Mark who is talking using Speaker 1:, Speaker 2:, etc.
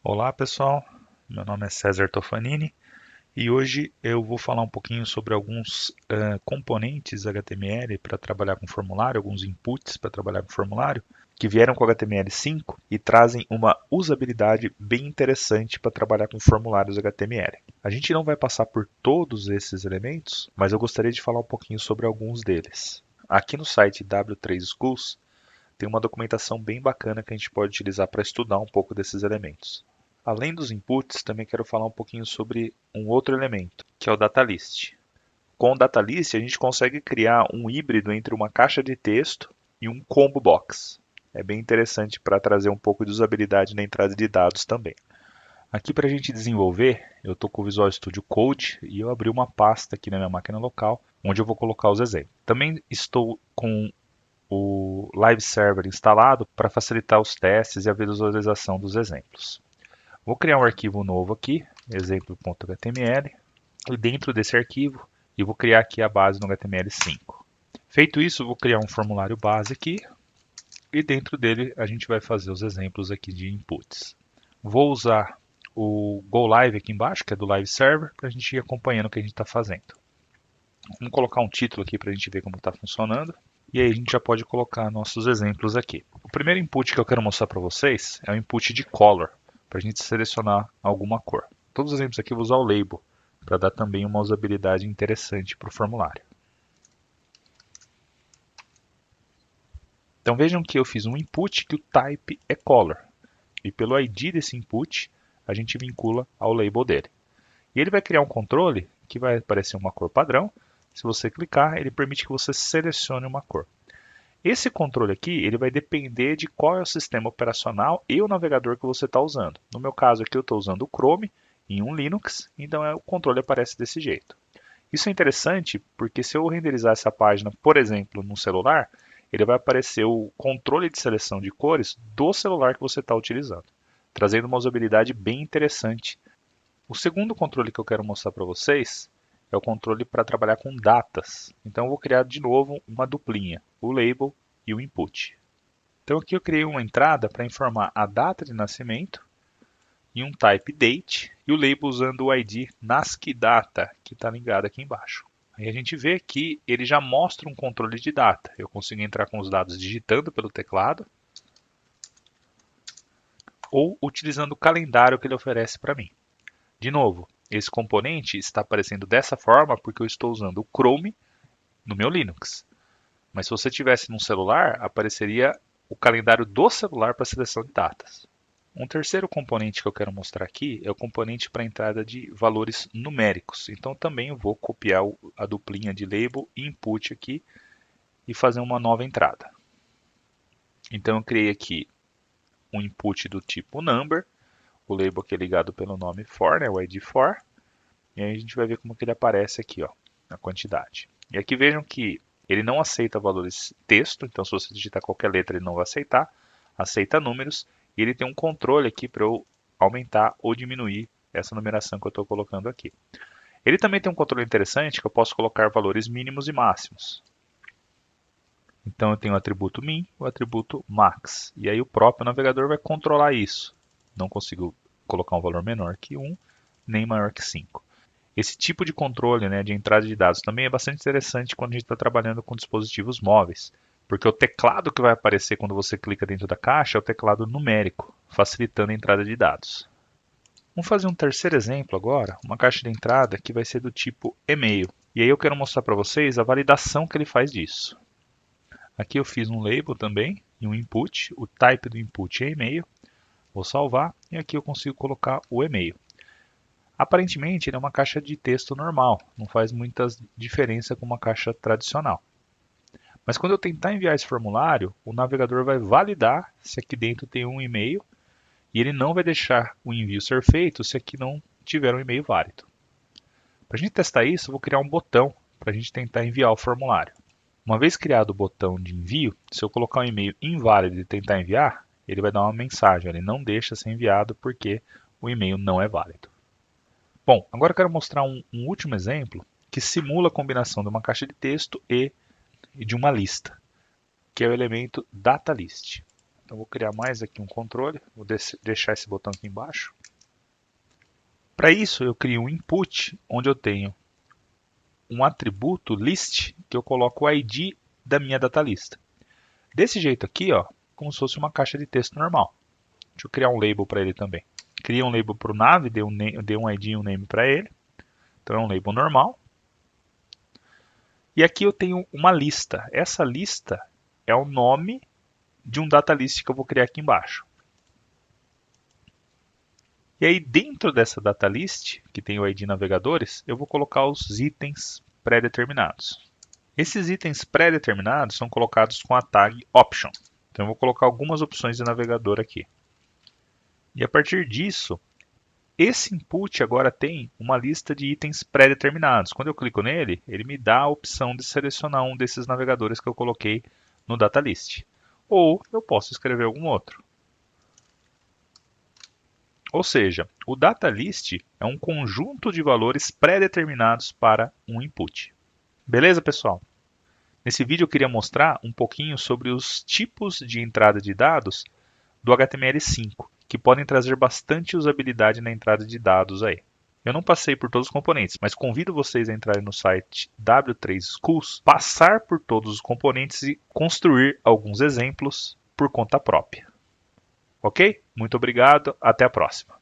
Speaker 1: Olá pessoal, meu nome é César Tofanini e hoje eu vou falar um pouquinho sobre alguns componentes HTML para trabalhar com formulário, alguns inputs para trabalhar com formulário, que vieram com HTML5 e trazem uma usabilidade bem interessante para trabalhar com formulários HTML. A gente não vai passar por todos esses elementos, mas eu gostaria de falar um pouquinho sobre alguns deles. Aqui no site W3 Schools tem uma documentação bem bacana que a gente pode utilizar para estudar um pouco desses elementos. Além dos inputs, também quero falar um pouquinho sobre um outro elemento, que é o datalist. Com o datalist, a gente consegue criar um híbrido entre uma caixa de texto e um combo box. É bem interessante para trazer um pouco de usabilidade na entrada de dados também. Aqui para a gente desenvolver, eu estou com o Visual Studio Code e eu abri uma pasta aqui na minha máquina local, onde eu vou colocar os exemplos. Também estou com o Live Server instalado para facilitar os testes e a visualização dos exemplos. Vou criar um arquivo novo aqui, exemplo.html, e dentro desse arquivo eu vou criar aqui a base no HTML5. Feito isso, vou criar um formulário base aqui e dentro dele a gente vai fazer os exemplos aqui de inputs. Vou usar o GoLive aqui embaixo, que é do Live Server, para a gente ir acompanhando o que a gente está fazendo. Vamos colocar um título aqui para a gente ver como está funcionando. E aí a gente já pode colocar nossos exemplos aqui. O primeiro input que eu quero mostrar para vocês é o input de color, para a gente selecionar alguma cor. Todos os exemplos aqui eu vou usar o label, para dar também uma usabilidade interessante para o formulário. Então vejam que eu fiz um input que o type é color. E pelo ID desse input, a gente vincula ao label dele. E ele vai criar um controle que vai aparecer uma cor padrão. Se você clicar, ele permite que você selecione uma cor. Esse controle aqui, ele vai depender de qual é o sistema operacional e o navegador que você está usando. No meu caso aqui eu estou usando o Chrome em um Linux, então o controle aparece desse jeito. Isso é interessante porque se eu renderizar essa página, por exemplo, no celular, ele vai aparecer o controle de seleção de cores do celular que você está utilizando, trazendo uma usabilidade bem interessante. O segundo controle que eu quero mostrar para vocês é o controle para trabalhar com datas. Então eu vou criar de novo uma duplinha, o label e o input. Então aqui eu criei uma entrada para informar a data de nascimento e um type date e o label usando o ID NASCII-DATA, que está ligado aqui embaixo. Aí a gente vê que ele já mostra um controle de data. Eu consigo entrar com os dados digitando pelo teclado ou utilizando o calendário que ele oferece para mim. De novo, esse componente está aparecendo dessa forma porque eu estou usando o Chrome no meu Linux. Mas se você tivesse num celular, apareceria o calendário do celular para seleção de datas. Um terceiro componente que eu quero mostrar aqui é o componente para entrada de valores numéricos. Então também eu vou copiar a duplinha de label e input aqui e fazer uma nova entrada. Então eu criei aqui um input do tipo number, o label aqui é ligado pelo nome for, né, o ID for, e aí a gente vai ver como que ele aparece aqui, ó, a quantidade. E aqui vejam que ele não aceita valores texto, então se você digitar qualquer letra ele não vai aceitar, aceita números, e ele tem um controle aqui para eu aumentar ou diminuir essa numeração que eu estou colocando aqui. Ele também tem um controle interessante que eu posso colocar valores mínimos e máximos. Então eu tenho o atributo min e o atributo max, e aí o próprio navegador vai controlar isso. Não consigo colocar um valor menor que 1, nem maior que 5. Esse tipo de controle, né, de entrada de dados também é bastante interessante quando a gente está trabalhando com dispositivos móveis, porque o teclado que vai aparecer quando você clica dentro da caixa é o teclado numérico, facilitando a entrada de dados. Vamos fazer um terceiro exemplo agora, uma caixa de entrada que vai ser do tipo e-mail. E aí eu quero mostrar para vocês a validação que ele faz disso. Aqui eu fiz um label também e um input, o type do input é e-mail, vou salvar e aqui eu consigo colocar o e-mail. Aparentemente ele é uma caixa de texto normal, não faz muita diferença com uma caixa tradicional. Mas quando eu tentar enviar esse formulário, o navegador vai validar se aqui dentro tem um e-mail e ele não vai deixar o envio ser feito se aqui não tiver um e-mail válido. Para a gente testar isso, eu vou criar um botão para a gente tentar enviar o formulário. Uma vez criado o botão de envio, se eu colocar um e-mail inválido e tentar enviar, ele vai dar uma mensagem, ele não deixa ser enviado porque o e-mail não é válido. Bom, agora eu quero mostrar um último exemplo que simula a combinação de uma caixa de texto e de uma lista, que é o elemento datalist. Então vou criar mais aqui um controle, vou deixar esse botão aqui embaixo. Para isso eu crio um input, onde eu tenho um atributo list, que eu coloco o ID da minha datalista. Desse jeito aqui, ó, como se fosse uma caixa de texto normal. Deixa eu criar um label para ele também. Cria um label para o nav, dei um ID e um name para ele. Então é um label normal. E aqui eu tenho uma lista. Essa lista é o nome de um data list que eu vou criar aqui embaixo. E aí dentro dessa data list, que tem o ID navegadores, eu vou colocar os itens pré-determinados. Esses itens pré-determinados são colocados com a tag option. Então eu vou colocar algumas opções de navegador aqui. E a partir disso, esse input agora tem uma lista de itens pré-determinados. Quando eu clico nele, ele me dá a opção de selecionar um desses navegadores que eu coloquei no data list. Ou eu posso escrever algum outro. Ou seja, o data list é um conjunto de valores pré-determinados para um input. Beleza, pessoal? Nesse vídeo eu queria mostrar um pouquinho sobre os tipos de entrada de dados do HTML5, que podem trazer bastante usabilidade na entrada de dados aí. Eu não passei por todos os componentes, mas convido vocês a entrarem no site W3 Schools, passar por todos os componentes e construir alguns exemplos por conta própria. Ok? Muito obrigado, até a próxima.